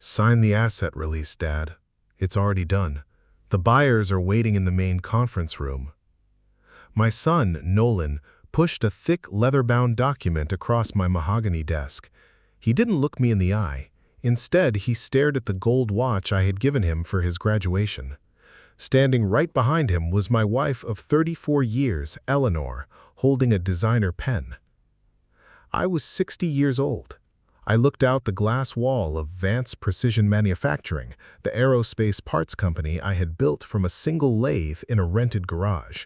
Sign the asset release, Dad. It's already done. The buyers are waiting in the main conference room. My son, Nolan, pushed a thick leather-bound document across my mahogany desk. He didn't look me in the eye. Instead, he stared at the gold watch I had given him for his graduation. Standing right behind him was my wife of 34 years, Eleanor, holding a designer pen. I was 60 years old. I looked out the glass wall of Vance Precision Manufacturing, the aerospace parts company I had built from a single lathe in a rented garage.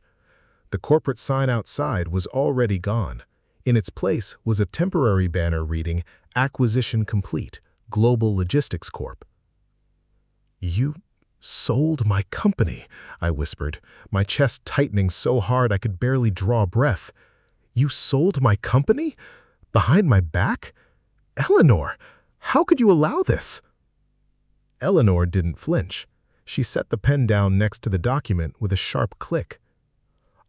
The corporate sign outside was already gone. In its place was a temporary banner reading, "Acquisition Complete, Global Logistics Corp." "You sold my company," I whispered, my chest tightening so hard I could barely draw breath. "You sold my company? Behind my back? Eleanor, how could you allow this?" Eleanor didn't flinch. She set the pen down next to the document with a sharp click.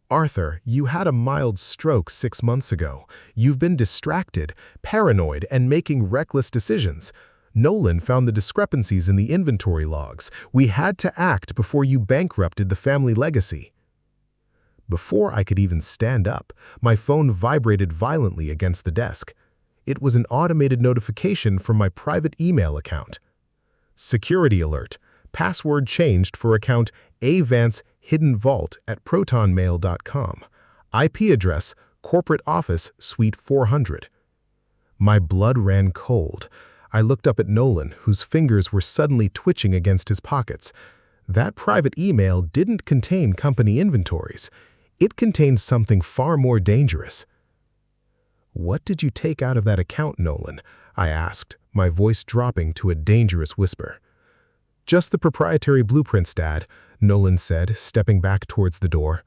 "Arthur, you had a mild stroke 6 months ago. You've been distracted, paranoid, and making reckless decisions. Nolan found the discrepancies in the inventory logs. We had to act before you bankrupted the family legacy." Before I could even stand up, my phone vibrated violently against the desk. It was an automated notification from my private email account. "Security alert. Password changed for account Vance Hidden Vault at protonmail.com. IP address, corporate office, suite 400. My blood ran cold. I looked up at Nolan, whose fingers were suddenly twitching against his pockets. That private email didn't contain company inventories. It contained something far more dangerous. "What did you take out of that account, Nolan?" I asked, my voice dropping to a dangerous whisper. "Just the proprietary blueprints, Dad," Nolan said, stepping back towards the door.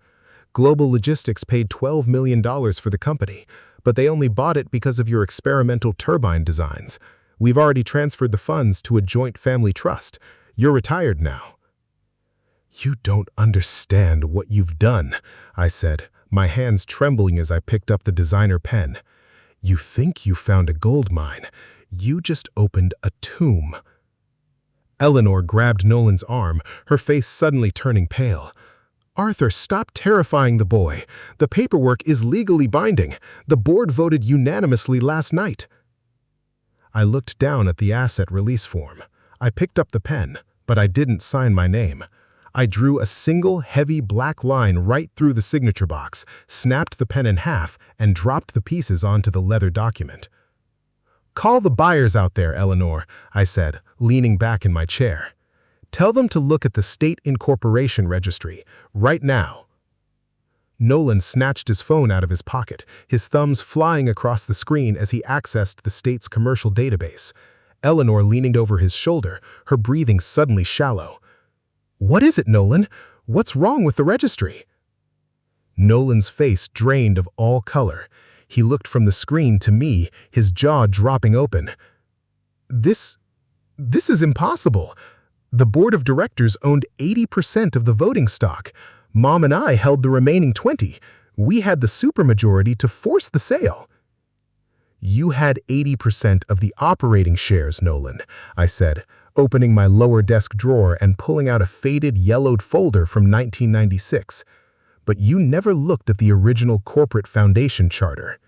"Global Logistics paid $12 million for the company, but they only bought it because of your experimental turbine designs. We've already transferred the funds to a joint family trust. You're retired now." "You don't understand what you've done," I said, my hands trembling as I picked up the designer pen. "You think you found a gold mine. You just opened a tomb." Eleanor grabbed Nolan's arm, her face suddenly turning pale. "Arthur, stop terrifying the boy. The paperwork is legally binding. The board voted unanimously last night." I looked down at the asset release form. I picked up the pen, but I didn't sign my name. I drew a single, heavy black line right through the signature box, snapped the pen in half, and dropped the pieces onto the leather document. "Call the buyers out there, Eleanor," I said, leaning back in my chair. "Tell them to look at the state incorporation registry, right now." Nolan snatched his phone out of his pocket, his thumbs flying across the screen as he accessed the state's commercial database. Eleanor leaned over his shoulder, her breathing suddenly shallow. "What is it, Nolan? What's wrong with the registry?" Nolan's face drained of all color. He looked from the screen to me, his jaw dropping open. This is impossible. The board of directors owned 80% of the voting stock. Mom and I held the remaining 20. We had the supermajority to force the sale." "You had 80% of the operating shares, Nolan," I said, opening my lower desk drawer and pulling out a faded, yellowed folder from 1996. "But you never looked at the original corporate foundation charter.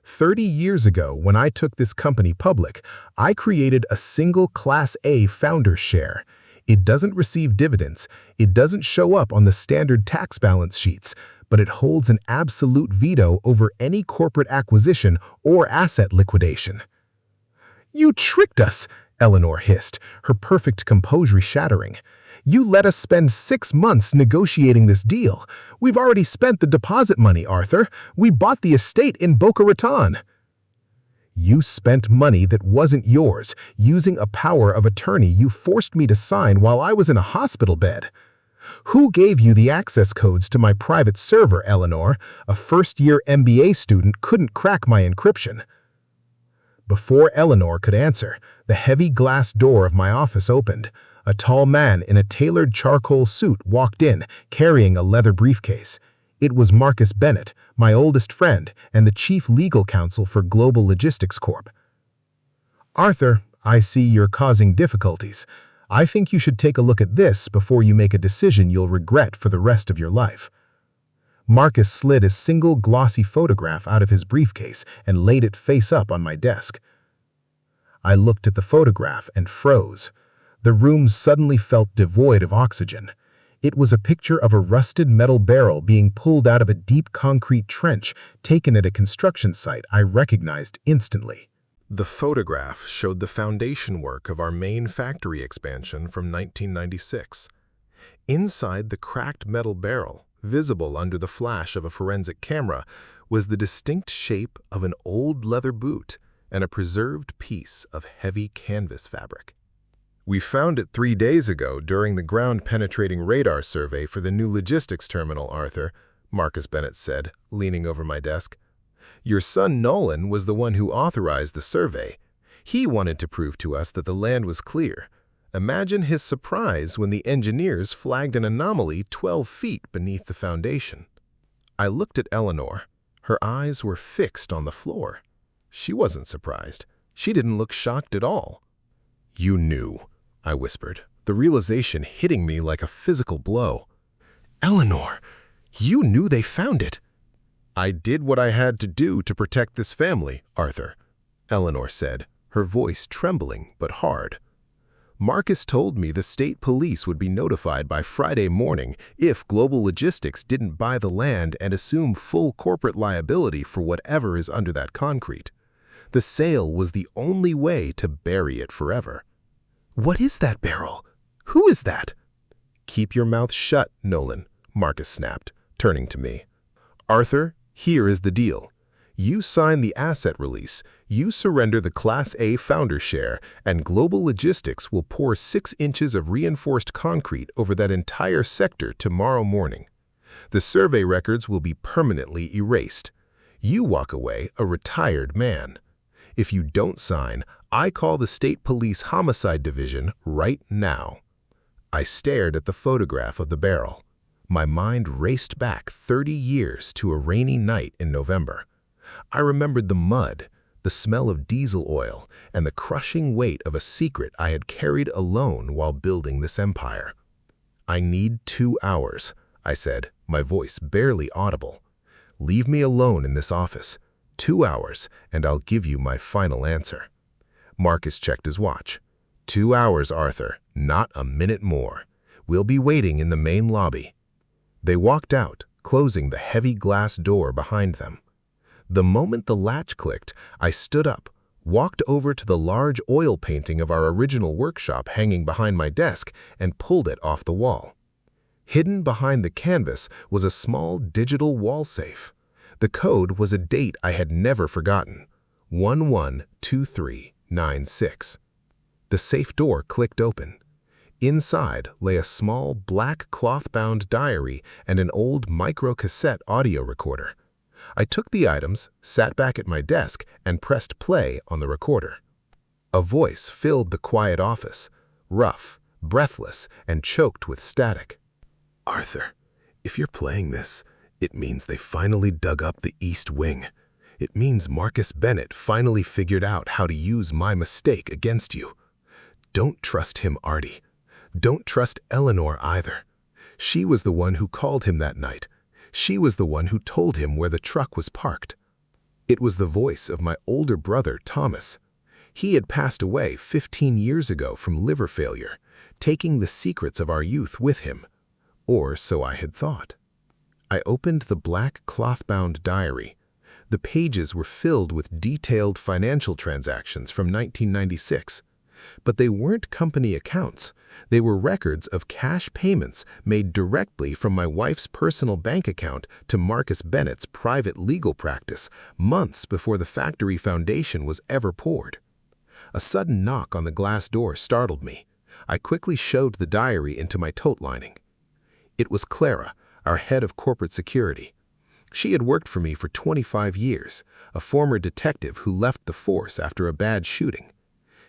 30 years ago, when I took this company public, I created a single Class A founder's share. It doesn't receive dividends, it doesn't show up on the standard tax balance sheets, but it holds an absolute veto over any corporate acquisition or asset liquidation." "You tricked us," Eleanor hissed, her perfect composure shattering. "You let us spend 6 months negotiating this deal. We've already spent the deposit money, Arthur. We bought the estate in Boca Raton." "You spent money that wasn't yours, using a power of attorney you forced me to sign while I was in a hospital bed. Who gave you the access codes to my private server, Eleanor? A first-year MBA student couldn't crack my encryption." Before Eleanor could answer, the heavy glass door of my office opened. A tall man in a tailored charcoal suit walked in, carrying a leather briefcase. It was Marcus Bennett, my oldest friend and the chief legal counsel for Global Logistics Corp. "Arthur, I see you're causing difficulties. I think you should take a look at this before you make a decision you'll regret for the rest of your life." Marcus slid a single glossy photograph out of his briefcase and laid it face up on my desk. I looked at the photograph and froze. The room suddenly felt devoid of oxygen. It was a picture of a rusted metal barrel being pulled out of a deep concrete trench taken at a construction site I recognized instantly. The photograph showed the foundation work of our main factory expansion from 1996. Inside the cracked metal barrel, visible under the flash of a forensic camera, was the distinct shape of an old leather boot and a preserved piece of heavy canvas fabric. "We found it 3 days ago during the ground-penetrating radar survey for the new logistics terminal, Arthur," Marcus Bennett said, leaning over my desk. "Your son Nolan was the one who authorized the survey. He wanted to prove to us that the land was clear. Imagine his surprise when the engineers flagged an anomaly 12 feet beneath the foundation." I looked at Eleanor. Her eyes were fixed on the floor. She wasn't surprised. She didn't look shocked at all. "You knew," I whispered, the realization hitting me like a physical blow. "Eleanor, you knew they found it." "I did what I had to do to protect this family, Arthur," Eleanor said, her voice trembling but hard. "Marcus told me the state police would be notified by Friday morning if Global Logistics didn't buy the land and assume full corporate liability for whatever is under that concrete. The sale was the only way to bury it forever." "What is that barrel? Who is that?" "Keep your mouth shut, Nolan," Marcus snapped, turning to me. "Arthur, here is the deal. You sign the asset release, you surrender the Class A founder share, and Global Logistics will pour 6 inches of reinforced concrete over that entire sector tomorrow morning. The survey records will be permanently erased. You walk away a retired man. If you don't sign, I call the State Police Homicide Division right now." I stared at the photograph of the barrel. My mind raced back 30 years to a rainy night in November. I remembered the mud, the smell of diesel oil, and the crushing weight of a secret I had carried alone while building this empire. "I need 2 hours," I said, my voice barely audible. "Leave me alone in this office. 2 hours, and I'll give you my final answer." Marcus checked his watch. 2 hours, Arthur, not a minute more. We'll be waiting in the main lobby." They walked out, closing the heavy glass door behind them. The moment the latch clicked, I stood up, walked over to the large oil painting of our original workshop hanging behind my desk, and pulled it off the wall. Hidden behind the canvas was a small digital wall safe. The code was a date I had never forgotten: 112396. The safe door clicked open. Inside lay a small black cloth-bound diary and an old micro-cassette audio recorder. I took the items, sat back at my desk, and pressed play on the recorder. A voice filled the quiet office, rough, breathless, and choked with static. "Arthur, if you're playing this, it means they finally dug up the East Wing. It means Marcus Bennett finally figured out how to use my mistake against you. Don't trust him, Artie. Don't trust Eleanor either. She was the one who called him that night. She was the one who told him where the truck was parked." It was the voice of my older brother, Thomas. He had passed away 15 years ago from liver failure, taking the secrets of our youth with him. Or so I had thought. I opened the black cloth-bound diary. The pages were filled with detailed financial transactions from 1996. But they weren't company accounts. They were records of cash payments made directly from my wife's personal bank account to Marcus Bennett's private legal practice months before the factory foundation was ever poured. A sudden knock on the glass door startled me. I quickly shoved the diary into my tote lining. It was Clara, our head of corporate security. She had worked for me for 25 years, a former detective who left the force after a bad shooting.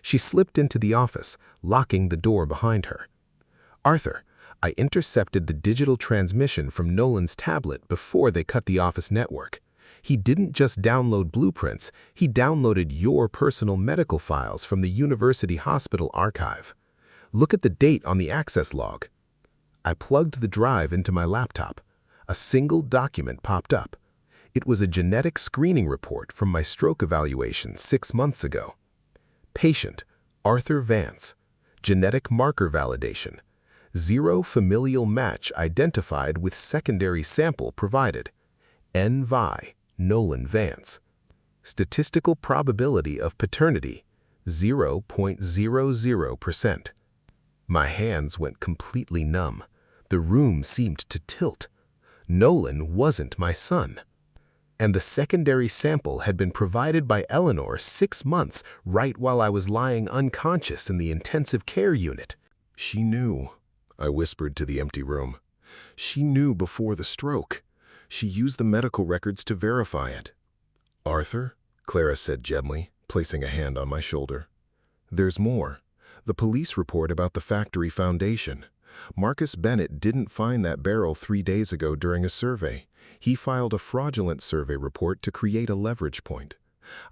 She slipped into the office, locking the door behind her. "Arthur, I intercepted the digital transmission from Nolan's tablet before they cut the office network. He didn't just download blueprints, he downloaded your personal medical files from the university hospital archive. Look at the date on the access log. I plugged the drive into my laptop. A single document popped up. It was a genetic screening report from my stroke evaluation 6 months ago. Patient, Arthur Vance. Genetic marker validation. 0 familial match identified with secondary sample provided. N-Vi, Nolan Vance. Statistical probability of paternity, 0.00%. My hands went completely numb. The room seemed to tilt. Nolan wasn't my son. And the secondary sample had been provided by Eleanor 6 months, right while I was lying unconscious in the intensive care unit. She knew, I whispered to the empty room. She knew before the stroke. She used the medical records to verify it. Arthur, Clara said gently, placing a hand on my shoulder. There's more. The police report about the factory foundation. Marcus Bennett didn't find that barrel 3 days ago during a survey. He filed a fraudulent survey report to create a leverage point.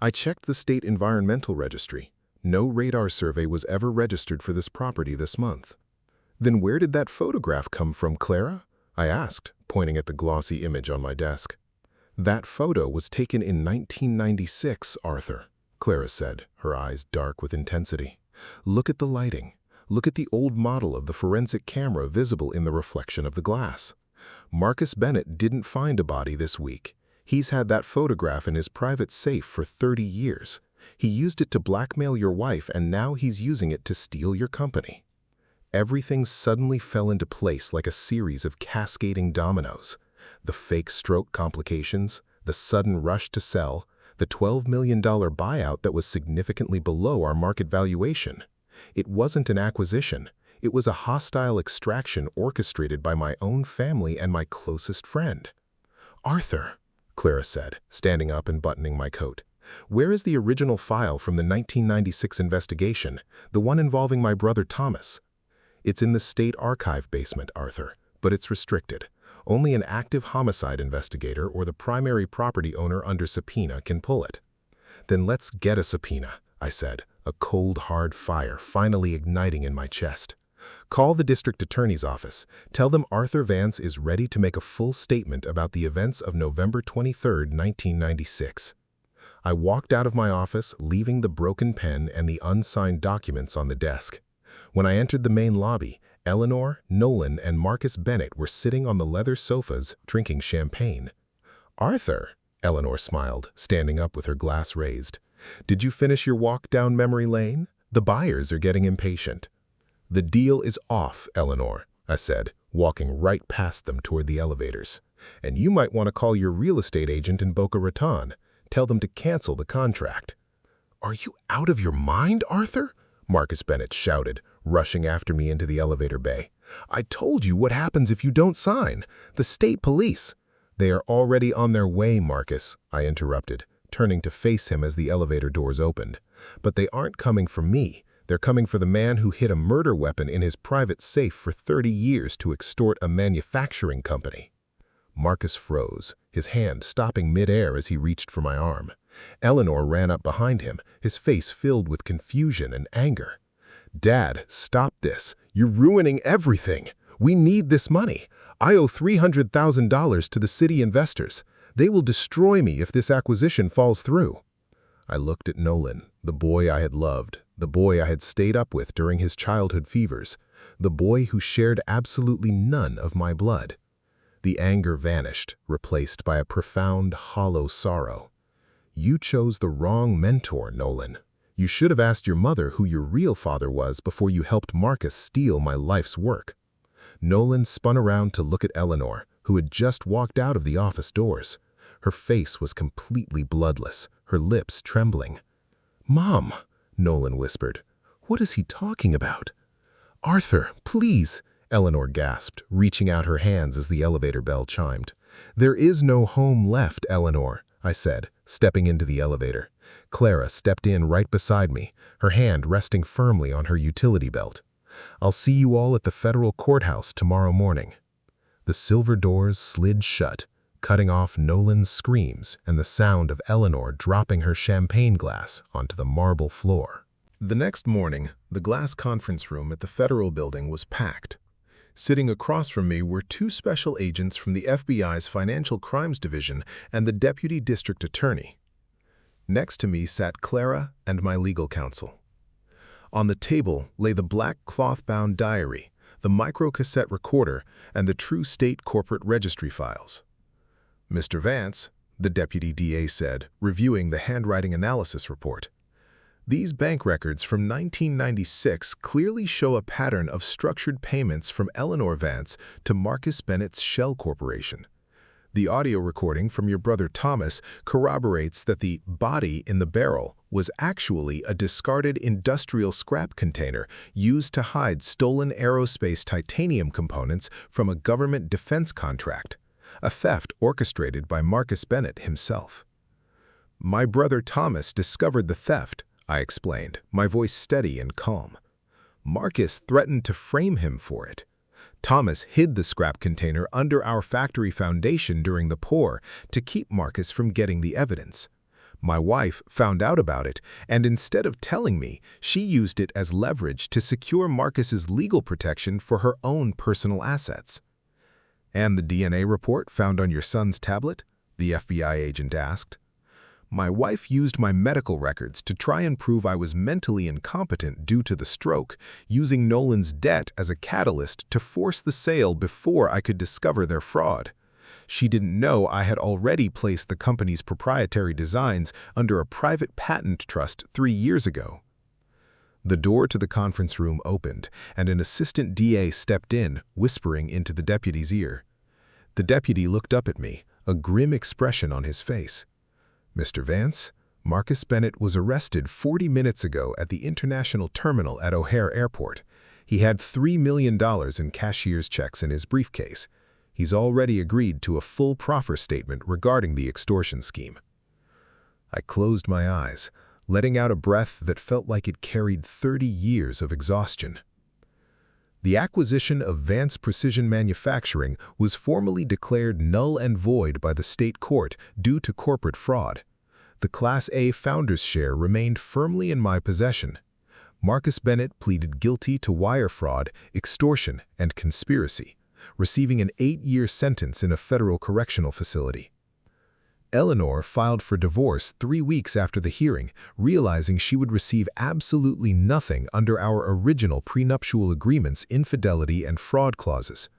I checked the state environmental registry. No radar survey was ever registered for this property this month. Then where did that photograph come from, Clara? I asked, pointing at the glossy image on my desk. That photo was taken in 1996, Arthur, Clara said, her eyes dark with intensity. Look at the lighting. Look at the old model of the forensic camera visible in the reflection of the glass. Marcus Bennett didn't find a body this week. He's had that photograph in his private safe for 30 years. He used it to blackmail your wife, and now he's using it to steal your company. Everything suddenly fell into place like a series of cascading dominoes. The fake stroke complications, the sudden rush to sell, the $12 million buyout that was significantly below our market valuation. It wasn't an acquisition. It was a hostile extraction orchestrated by my own family and my closest friend. Arthur, Clara said, standing up and buttoning my coat. Where is the original file from the 1996 investigation, the one involving my brother Thomas? It's in the state archive basement, Arthur, but it's restricted. Only an active homicide investigator or the primary property owner under subpoena can pull it. Then let's get a subpoena, I said, a cold, hard fire finally igniting in my chest. Call the district attorney's office. Tell them Arthur Vance is ready to make a full statement about the events of November 23, 1996. I walked out of my office, leaving the broken pen and the unsigned documents on the desk. When I entered the main lobby, Eleanor, Nolan, and Marcus Bennett were sitting on the leather sofas, drinking champagne. Arthur, Eleanor smiled, standing up with her glass raised. Did you finish your walk down memory lane? The buyers are getting impatient. The deal is off, Eleanor, I said, walking right past them toward the elevators. And you might want to call your real estate agent in Boca Raton. Tell them to cancel the contract. Are you out of your mind, Arthur? Marcus Bennett shouted, rushing after me into the elevator bay. I told you what happens if you don't sign. The state police. They are already on their way, Marcus, I interrupted, turning to face him as the elevator doors opened. But they aren't coming for me. They're coming for the man who hid a murder weapon in his private safe for 30 years to extort a manufacturing company. Marcus froze, his hand stopping midair as he reached for my arm. Eleanor ran up behind him, his face filled with confusion and anger. Dad, stop this. You're ruining everything. We need this money. I owe $300,000 to the city investors. They will destroy me if this acquisition falls through. I looked at Nolan, the boy I had loved, the boy I had stayed up with during his childhood fevers, the boy who shared absolutely none of my blood. The anger vanished, replaced by a profound, hollow sorrow. You chose the wrong mentor, Nolan. You should have asked your mother who your real father was before you helped Marcus steal my life's work. Nolan spun around to look at Eleanor, who had just walked out of the office doors. Her face was completely bloodless, her lips trembling. Mom, Nolan whispered. What is he talking about? Arthur, please, Eleanor gasped, reaching out her hands as the elevator bell chimed. There is no home left, Eleanor, I said, stepping into the elevator. Clara stepped in right beside me, her hand resting firmly on her utility belt. I'll see you all at the federal courthouse tomorrow morning. The silver doors slid shut. cutting off Nolan's screams and the sound of Eleanor dropping her champagne glass onto the marble floor. The next morning, the glass conference room at the Federal Building was packed. Sitting across from me were two special agents from the FBI's Financial Crimes Division and the Deputy District Attorney. Next to me sat Clara and my legal counsel. On the table lay the black cloth-bound diary, the microcassette recorder, and the true state corporate registry files. "Mr. Vance," the Deputy DA said, reviewing the handwriting analysis report, "these bank records from 1996 clearly show a pattern of structured payments from Eleanor Vance to Marcus Bennett's Shell Corporation. The audio recording from your brother Thomas corroborates that the body in the barrel was actually a discarded industrial scrap container used to hide stolen aerospace titanium components from a government defense contract, a theft orchestrated by Marcus Bennett himself. My brother Thomas discovered the theft," I explained, my voice steady and calm. "Marcus threatened to frame him for it. Thomas hid the scrap container under our factory foundation during the pour to keep Marcus from getting the evidence. My wife found out about it, and instead of telling me, she used it as leverage to secure Marcus's legal protection for her own personal assets." "And the DNA report found on your son's tablet?" the FBI agent asked. "My wife used my medical records to try and prove I was mentally incompetent due to the stroke, using Nolan's debt as a catalyst to force the sale before I could discover their fraud. She didn't know I had already placed the company's proprietary designs under a private patent trust 3 years ago." The door to the conference room opened, and an assistant DA stepped in, whispering into the deputy's ear. The deputy looked up at me, a grim expression on his face. "Mr. Vance, Marcus Bennett was arrested 40 minutes ago at the international terminal at O'Hare Airport. He had $3 million in cashier's checks in his briefcase. He's already agreed to a full proffer statement regarding the extortion scheme." I closed my eyes, letting out a breath that felt like it carried 30 years of exhaustion. The acquisition of Vance Precision Manufacturing was formally declared null and void by the state court due to corporate fraud. The Class A founder's share remained firmly in my possession. Marcus Bennett pleaded guilty to wire fraud, extortion, and conspiracy, receiving an 8-year sentence in a federal correctional facility. Eleanor filed for divorce 3 weeks after the hearing, realizing she would receive absolutely nothing under our original prenuptial agreement's infidelity and fraud clauses.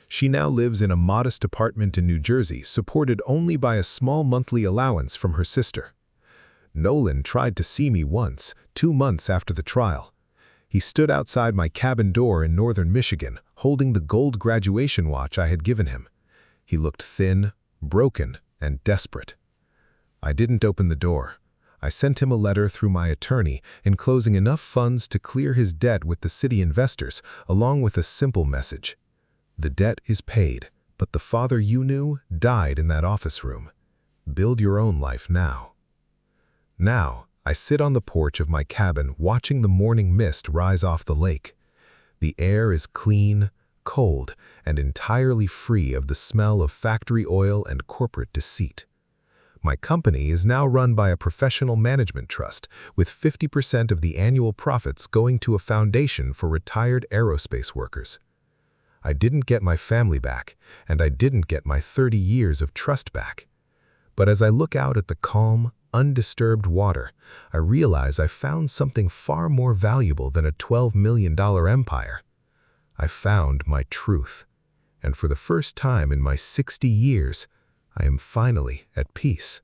She now lives in a modest apartment in New Jersey, supported only by a small monthly allowance from her sister. Nolan tried to see me once, 2 months after the trial. He stood outside my cabin door in northern Michigan, holding the gold graduation watch I had given him. He looked thin, broken, and desperate. I didn't open the door. I sent him a letter through my attorney, enclosing enough funds to clear his debt with the city investors, along with a simple message. "The debt is paid, but the father you knew died in that office room. Build your own life now." Now, I sit on the porch of my cabin watching the morning mist rise off the lake. The air is clean, cold, and entirely free of the smell of factory oil and corporate deceit. My company is now run by a professional management trust, with 50% of the annual profits going to a foundation for retired aerospace workers. I didn't get my family back, and I didn't get my 30 years of trust back. But as I look out at the calm, undisturbed water, I realize I found something far more valuable than a $12 million empire. I found my truth, and for the first time in my 60 years, I am finally at peace.